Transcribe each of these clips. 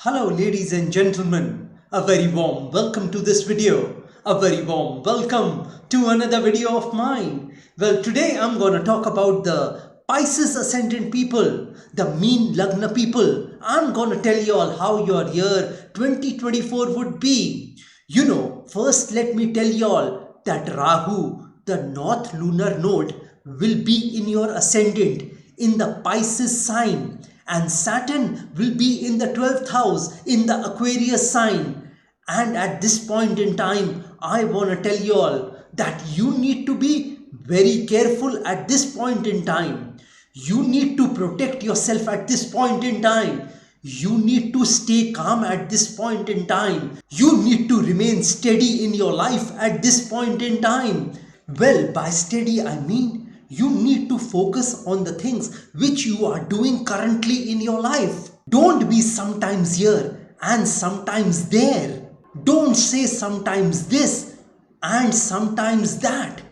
Hello ladies and gentlemen, a very warm welcome to this video, a very warm welcome to another video of mine. Well, today I'm going to talk about the Pisces Ascendant people, the Meena Lagna people. I'm going to tell you all how your year 2024 would be. First let me tell you all that Rahu, the North Lunar Node, will be in your Ascendant in the Pisces sign, and Saturn will be in the 12th house in the Aquarius sign. And at this point in time, I want to tell you all that you need to be very careful at this point in time. You need to protect yourself at this point in time. You need to stay calm at this point in time. You need to remain steady in your life at this point in time. Well, by steady I mean you need to focus on the things which you are doing currently in your life. Don't be sometimes here and sometimes there. Don't say sometimes this and sometimes that.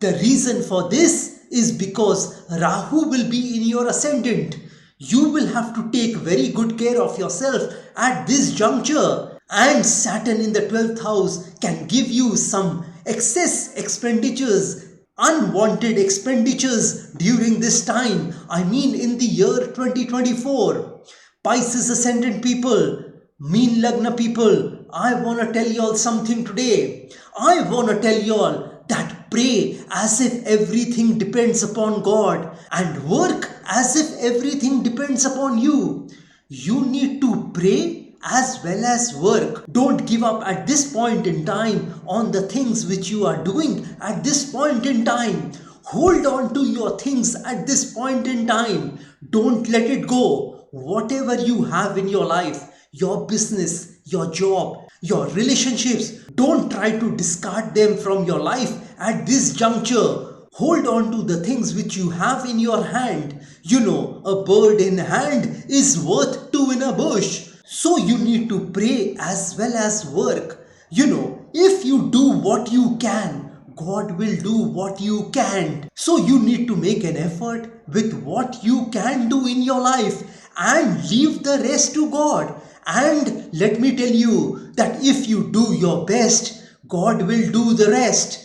The reason for this is because Rahu will be in your ascendant. You will have to take very good care of yourself at this juncture. And Saturn in the 12th house can give you some excess expenditures, unwanted expenditures during this time. I mean in the year 2024. Pisces Ascendant people, Meena Lagna people, I want to tell you all something today. I want to tell you all that pray as if everything depends upon God and work as if everything depends upon you. You need to pray as well as work. Don't give up at this point in time on the things which you are doing at this point in time. Hold on to your things at this point in time. Don't let it go. Whatever you have in your life, your business, your job, your relationships, don't try to discard them from your life at this juncture. Hold on to the things which you have in your hand. A bird in hand is worth two in a bush. So you need to pray as well as work. If you do what you can, God will do what you can't. So you need to make an effort with what you can do in your life and leave the rest to God. And let me tell you that if you do your best, God will do the rest.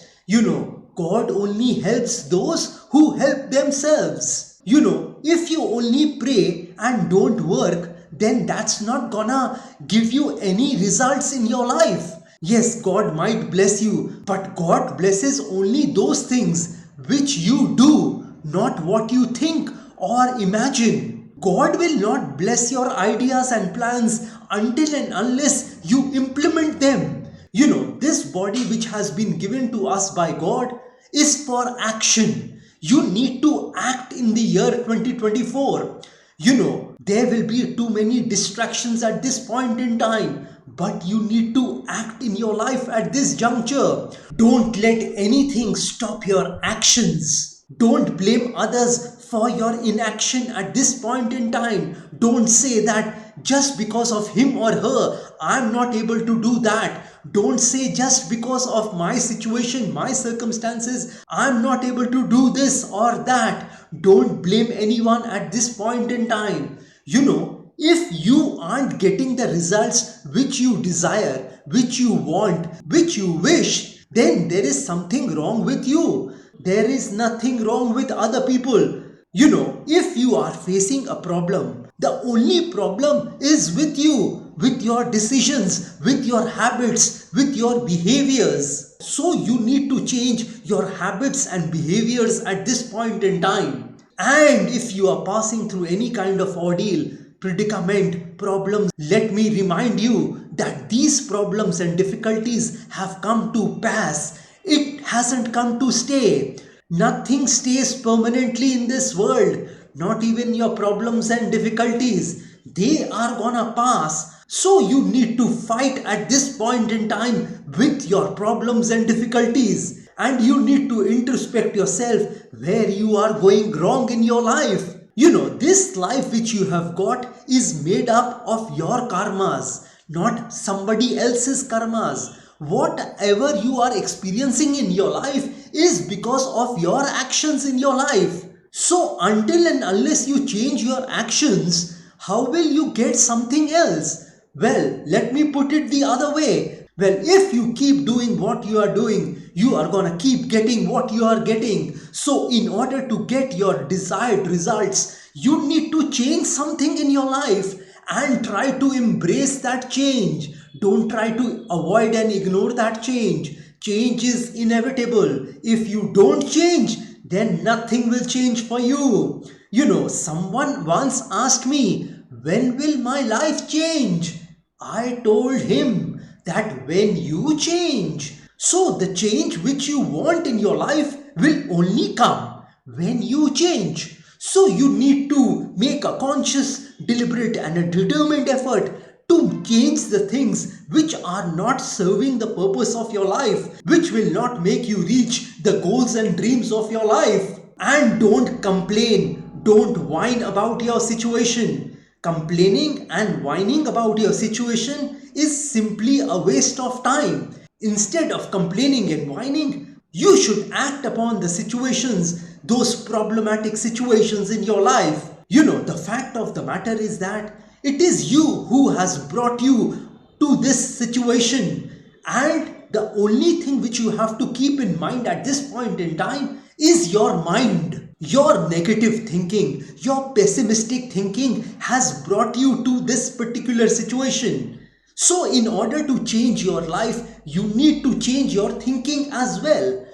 God only helps those who help themselves. If you only pray and don't work, then that's not gonna give you any results in your life. Yes, God might bless you, but God blesses only those things which you do, not what you think or imagine. God will not bless your ideas and plans until and unless you implement them. This body which has been given to us by God is for action. You need to act in the year 2024. There will be too many distractions at this point in time, but you need to act in your life at this juncture. Don't let anything stop your actions. Don't blame others for your inaction at this point in time. Don't say that just because of him or her, I'm not able to do that. Don't say just because of my situation, my circumstances, I'm not able to do this or that. Don't blame anyone at this point in time. If you aren't getting the results which you desire, which you want, which you wish, then there is something wrong with you. There is nothing wrong with other people. If you are facing a problem, the only problem is with you, with your decisions, with your habits, with your behaviors. So you need to change your habits and behaviors at this point in time. And if you are passing through any kind of ordeal, predicament, problems, let me remind you that these problems and difficulties have come to pass. It hasn't come to stay. Nothing stays permanently in this world, not even your problems and difficulties. They are gonna pass. So you need to fight at this point in time with your problems and difficulties. And you need to introspect yourself where you are going wrong in your life. This life which you have got is made up of your karmas, not somebody else's karmas. Whatever you are experiencing in your life is because of your actions in your life. So until and unless you change your actions, how will you get something else? Well, let me put it the other way. Well, if you keep doing what you are doing, you are gonna keep getting what you are getting. So, in order to get your desired results, you need to change something in your life and try to embrace that change. Don't try to avoid and ignore that change. Change is inevitable. If you don't change, then nothing will change for you. Someone once asked me, when will my life change? I told him that when you change. So the change which you want in your life will only come when you change. So you need to make a conscious, deliberate and a determined effort to change the things which are not serving the purpose of your life, which will not make you reach the goals and dreams of your life. And don't complain, don't whine about your situation. Complaining and whining about your situation is simply a waste of time. Instead of complaining and whining, you should act upon the situations, those problematic situations in your life. The fact of the matter is that it is you who has brought you to this situation, and the only thing which you have to keep in mind at this point in time is your mind. Your negative thinking, your pessimistic thinking has brought you to this particular situation. So, in order to change your life, you need to change your thinking as well.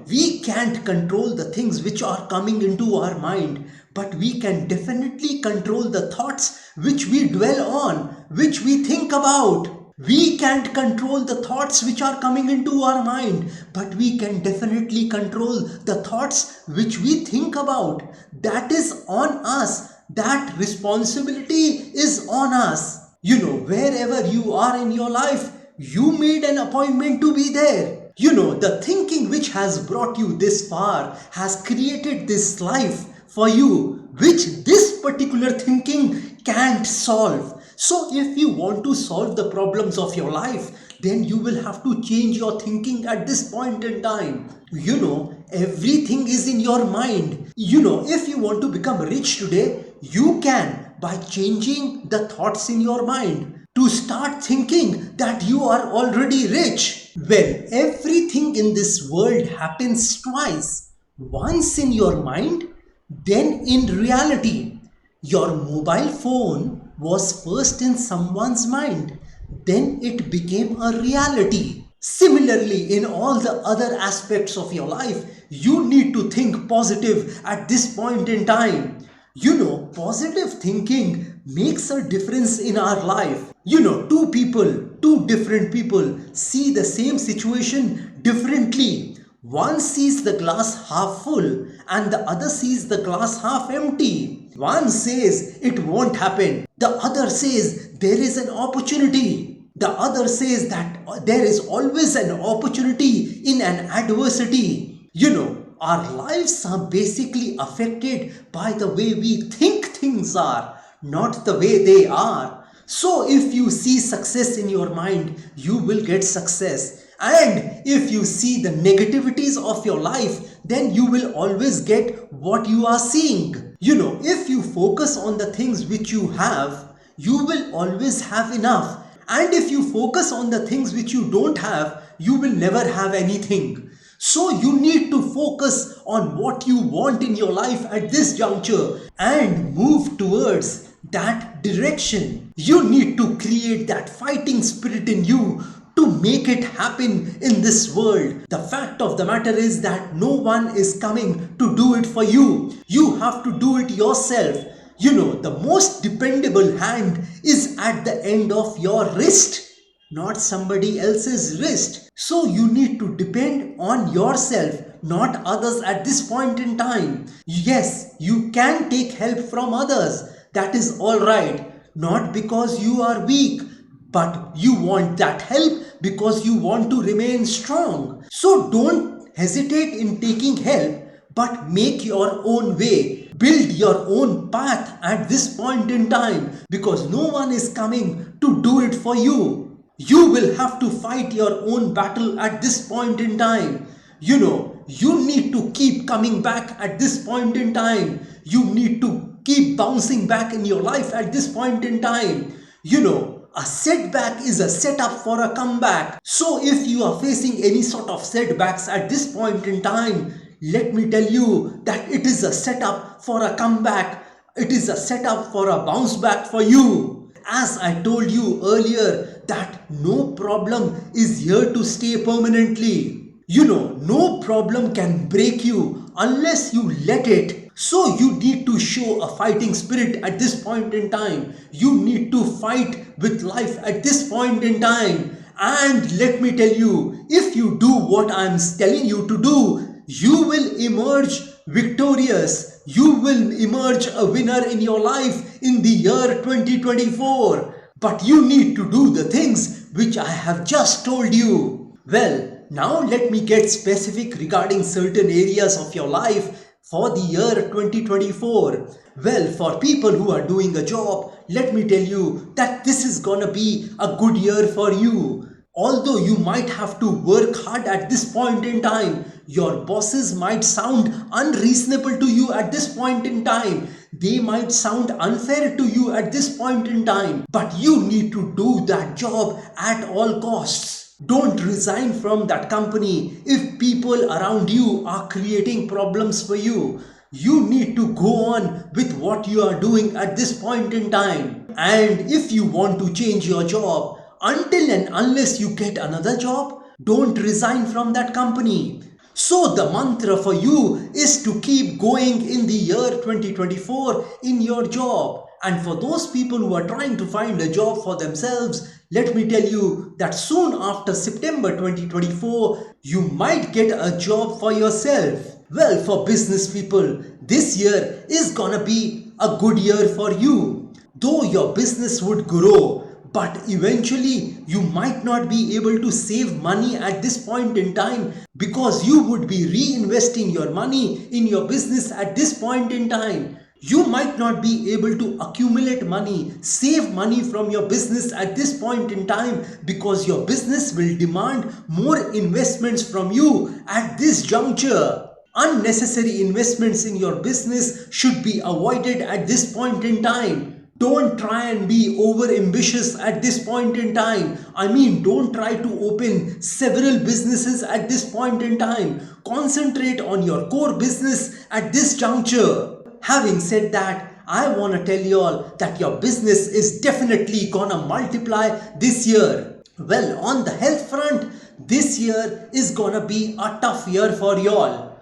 We can't control the things which are coming into our mind, but we can definitely control the thoughts which we dwell on, which we think about. We can't control the thoughts which are coming into our mind, but we can definitely control the thoughts which we think about. That is on us. That responsibility is on us. Wherever you are in your life, you made an appointment to be there. The thinking which has brought you this far has created this life for you, which this particular thinking can't solve. So if you want to solve the problems of your life, then you will have to change your thinking at this point in time. Everything is in your mind. If you want to become rich today, you can by changing the thoughts in your mind. To start thinking that you are already rich. Well, everything in this world happens twice. Once in your mind, then in reality. Your mobile phone was first in someone's mind, then it became a reality. Similarly, in all the other aspects of your life, you need to think positive at this point in time. Positive thinking makes a difference in our life. Two different people see the same situation differently. One sees the glass half full and the other sees the glass half empty. One says it won't happen. The other says there is an opportunity. The other says that there is always an opportunity in an adversity. Our lives are basically affected by the way we think things are, not the way they are. So if you see success in your mind, you will get success. And if you see the negativities of your life, then you will always get what you are seeing. If you focus on the things which you have, you will always have enough. And if you focus on the things which you don't have, you will never have anything. So you need to focus on what you want in your life at this juncture and move towards that direction. You need to create that fighting spirit in you to make it happen in this world. The fact of the matter is that no one is coming to do it for you. You have to do it yourself. The most dependable hand is at the end of your wrist, not somebody else's wrist. So you need to depend on yourself, not others at this point in time. Yes, you can take help from others. That is alright. Not because you are weak, but you want that help because you want to remain strong. So don't hesitate in taking help, but make your own way. Build your own path at this point in time because no one is coming to do it for you. You will have to fight your own battle at this point in time. You need to keep coming back at this point in time. You need to keep bouncing back in your life at this point in time. a setback is a setup for a comeback. So if you are facing any sort of setbacks at this point in time, let me tell you that it is a setup for a comeback. It is a setup for a bounce back for you. As I told you earlier that no problem is here to stay permanently. You know, no problem can break you unless you let it. So you need to show a fighting spirit at this point in time. You need to fight with life at this point in time. And let me tell you, if you do what I'm telling you to do, you will emerge victorious. You will emerge a winner in your life in the year 2024. But you need to do the things which I have just told you. Well, now let me get specific regarding certain areas of your life for the year 2024. Well, for people who are doing a job, let me tell you that this is gonna be a good year for you. Although you might have to work hard at this point in time, your bosses might sound unreasonable to you at this point in time. They might sound unfair to you at this point in time. But you need to do that job at all costs. Don't resign from that company if people around you are creating problems for you. You need to go on with what you are doing at this point in time. And if you want to change your job, until and unless you get another job, don't resign from that company. So the mantra for you is to keep going in the year 2024 in your job. And for those people who are trying to find a job for themselves, let me tell you that soon after September 2024, you might get a job for yourself. Well, for business people, this year is gonna be a good year for you. Though your business would grow, but eventually you might not be able to save money at this point in time because you would be reinvesting your money in your business at this point in time. You might not be able to accumulate money, save money from your business at this point in time because your business will demand more investments from you at this juncture. Unnecessary investments in your business should be avoided at this point in time. Don't try and be over ambitious at this point in time. I mean, don't try to open several businesses at this point in time. Concentrate on your core business at this juncture. Having said that, I want to tell you all that your business is definitely gonna multiply this year. Well, on the health front, this year is gonna be a tough year for you all.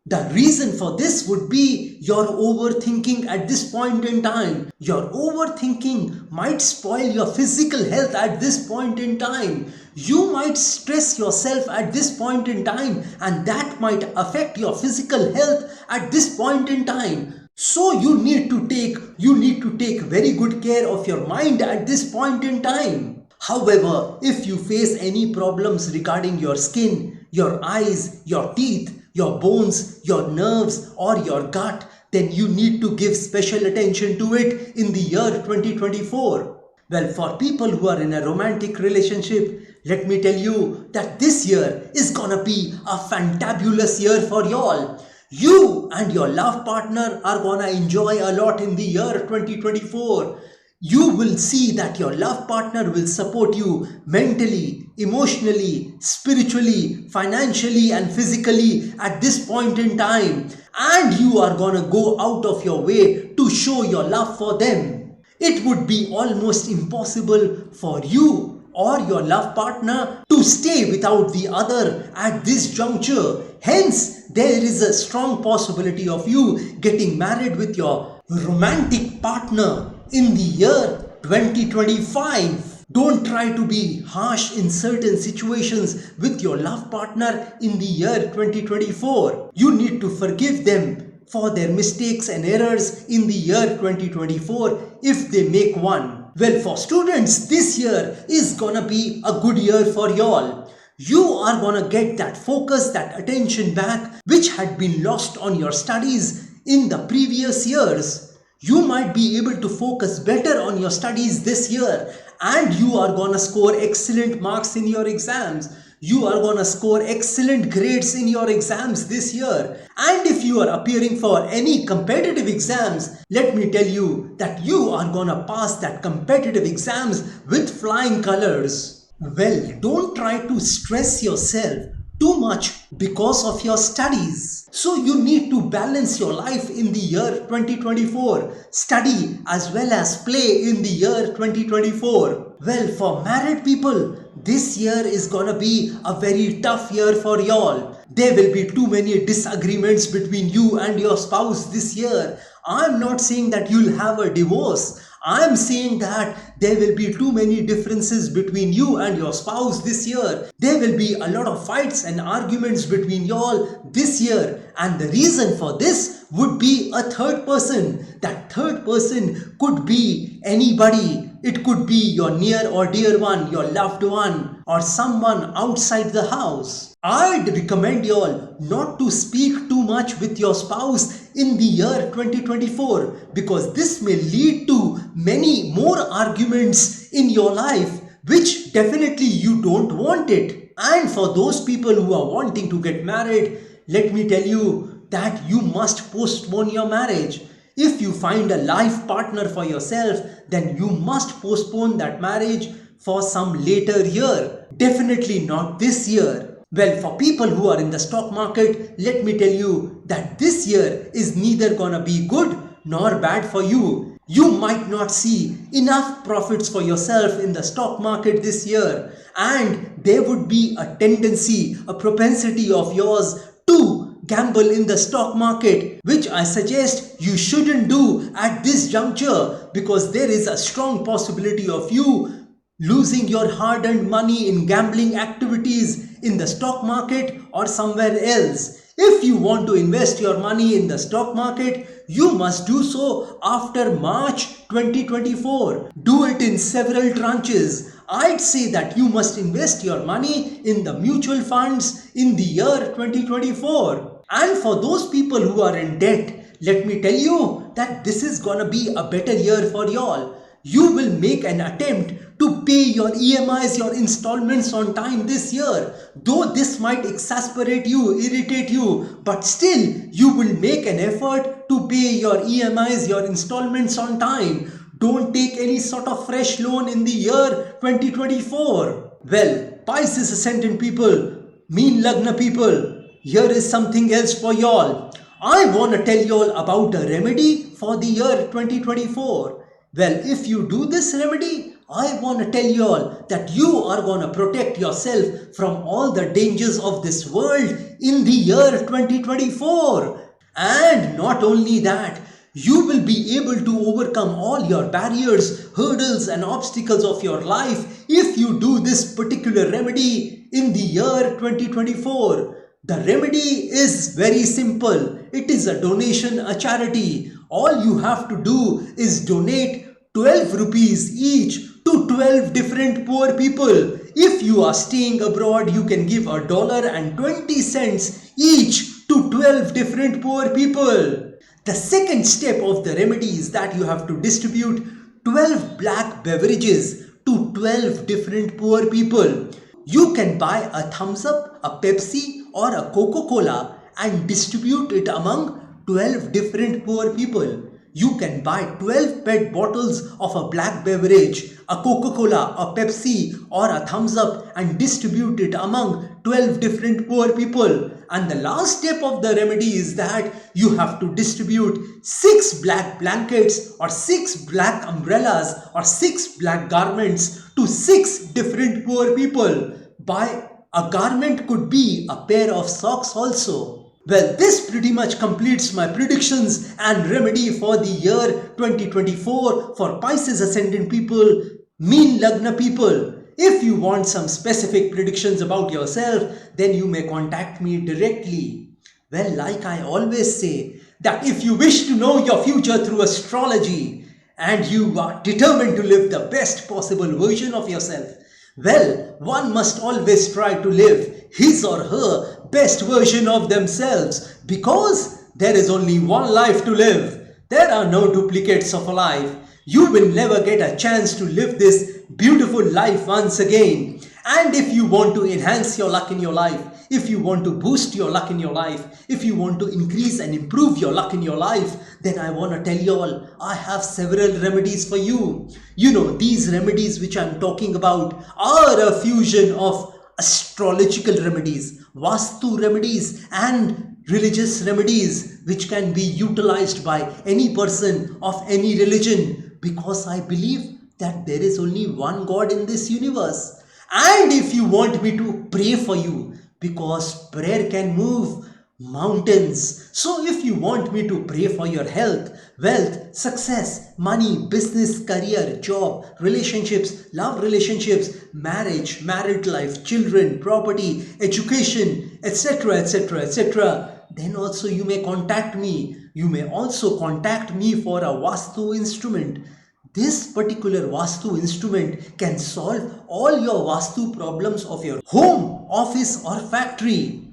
The reason for this would be your overthinking at this point in time. Your overthinking might spoil your physical health at this point in time. You might stress yourself at this point in time, and that might affect your physical health at this point in time. So you need to take very good care of your mind at this point in time. However, if you face any problems regarding your skin, your eyes, your teeth, your bones, your nerves or your gut, then you need to give special attention to it in the year 2024. Well, for people who are in a romantic relationship, let me tell you that this year is gonna be a fantabulous year for y'all. You and your love partner are gonna enjoy a lot in the year 2024. You will see that your love partner will support you mentally, emotionally, spiritually, financially and physically at this point in time. And you are gonna go out of your way to show your love for them. It would be almost impossible for you or your love partner to stay without the other at this juncture. Hence, there is a strong possibility of you getting married with your romantic partner in the year 2025. Don't try to be harsh in certain situations with your love partner in the year 2024. You need to forgive them for their mistakes and errors in the year 2024 if they make one. Well, for students, this year is gonna be a good year for y'all. You are gonna get that focus, that attention back which had been lost on your studies in the previous years. You might be able to focus better on your studies this year and you are gonna score excellent marks in your exams. You are gonna score excellent grades in your exams this year. And if you are appearing for any competitive exams, let me tell you that you are gonna pass that competitive exams with flying colors. Well, don't try to stress yourself too much because of your studies. So you need to balance your life in the year 2024. Study as well as play in the year 2024. Well, for married people, this year is gonna be a very tough year for y'all. There will be too many disagreements between you and your spouse this year. I'm not saying that you'll have a divorce. I'm saying that there will be too many differences between you and your spouse this year. There will be a lot of fights and arguments between y'all this year. And the reason for this would be a third person. That third person could be anybody. It could be your near or dear one, your loved one, or someone outside the house. I'd recommend y'all not to speak too much with your spouse in the year 2024 because this may lead to many more arguments in your life, which definitely you don't want it. And for those people who are wanting to get married, let me tell you that you must postpone your marriage. If you find a life partner for yourself, then you must postpone that marriage for some later year. Definitely not this year. Well, for people who are in the stock market, let me tell you that this year is neither gonna be good nor bad for you. You might not see enough profits for yourself in the stock market this year, and there would be a tendency, a propensity of yours to gamble in the stock market, which I suggest you shouldn't do at this juncture because there is a strong possibility of you losing your hard-earned money in gambling activities in the stock market or somewhere else. If you want to invest your money in the stock market, you must do so after March 2024. Do it in several tranches. I'd say that you must invest your money in the mutual funds in the year 2024. And for those people who are in debt, let me tell you that this is gonna be a better year for y'all. You will make an attempt to pay your EMIs, your installments on time this year. Though this might exasperate you, irritate you, but still you will make an effort to pay your EMIs, your installments on time. Don't take any sort of fresh loan in the year 2024. Well, Pisces Ascendant people, Meena Lagna people, here is something else for y'all. I want to tell y'all about a remedy for the year 2024. Well, if you do this remedy, I want to tell y'all that you are going to protect yourself from all the dangers of this world in the year 2024. And not only that, you will be able to overcome all your barriers, hurdles and obstacles of your life if you do this particular remedy in the year 2024. The remedy is very simple. It is a donation, a charity. All you have to do is donate 12 rupees each to 12 different poor people. If you are staying abroad, you can give $1.20 each to 12 different poor people. The second step of the remedy is that you have to distribute 12 black beverages to 12 different poor people. You can buy a Thumbs Up, a Pepsi or a Coca-Cola and distribute it among 12 different poor people. You can buy 12 PET bottles of a black beverage, a Coca-Cola, a Pepsi or a Thumbs Up and distribute it among 12 different poor people. And the last step of the remedy is that you have to distribute 6 black blankets or 6 black umbrellas or 6 black garments to 6 different poor people. Buy a garment could be a pair of socks also. Well, this pretty much completes my predictions and remedy for the year 2024 for Pisces Ascendant people, Meena Lagna people. If you want some specific predictions about yourself, then you may contact me directly. Well, like I always say, that if you wish to know your future through astrology and you are determined to live the best possible version of yourself, well, one must always try to live his or her best version of themselves because there is only one life to live. There are no duplicates of a life. You will never get a chance to live this beautiful life once again. And if you want to enhance your luck in your life, if you want to boost your luck in your life, if you want to increase and improve your luck in your life, then I want to tell you all, I have several remedies for you. You know, these remedies which I'm talking about are a fusion of astrological remedies, Vastu remedies and religious remedies which can be utilized by any person of any religion, because I believe that there is only one God in this universe. And if you want me to pray for you, because prayer can move mountains. So if you want me to pray for your health, wealth, success, money, business, career, job, relationships, love relationships, marriage, married life, children, property, education, etc., etc., etc., then also you may contact me. You may also contact me for a Vastu instrument. This particular Vastu instrument can solve all your Vastu problems of your home, office or factory.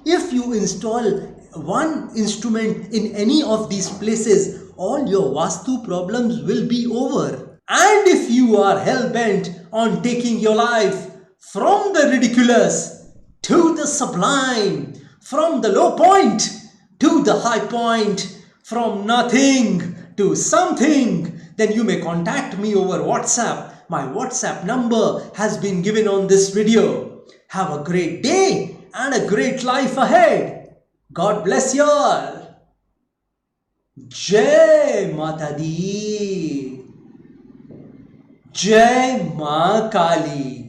If you install one instrument in any of these places, all your Vastu problems will be over. And if you are hell-bent on taking your life from the ridiculous to the sublime, from the low point to the high point, from nothing to something, then you may contact me over WhatsApp. My WhatsApp number has been given on this video. Have a great day and a great life ahead. God bless you all. Jai Mata Di. Jai Ma Kali.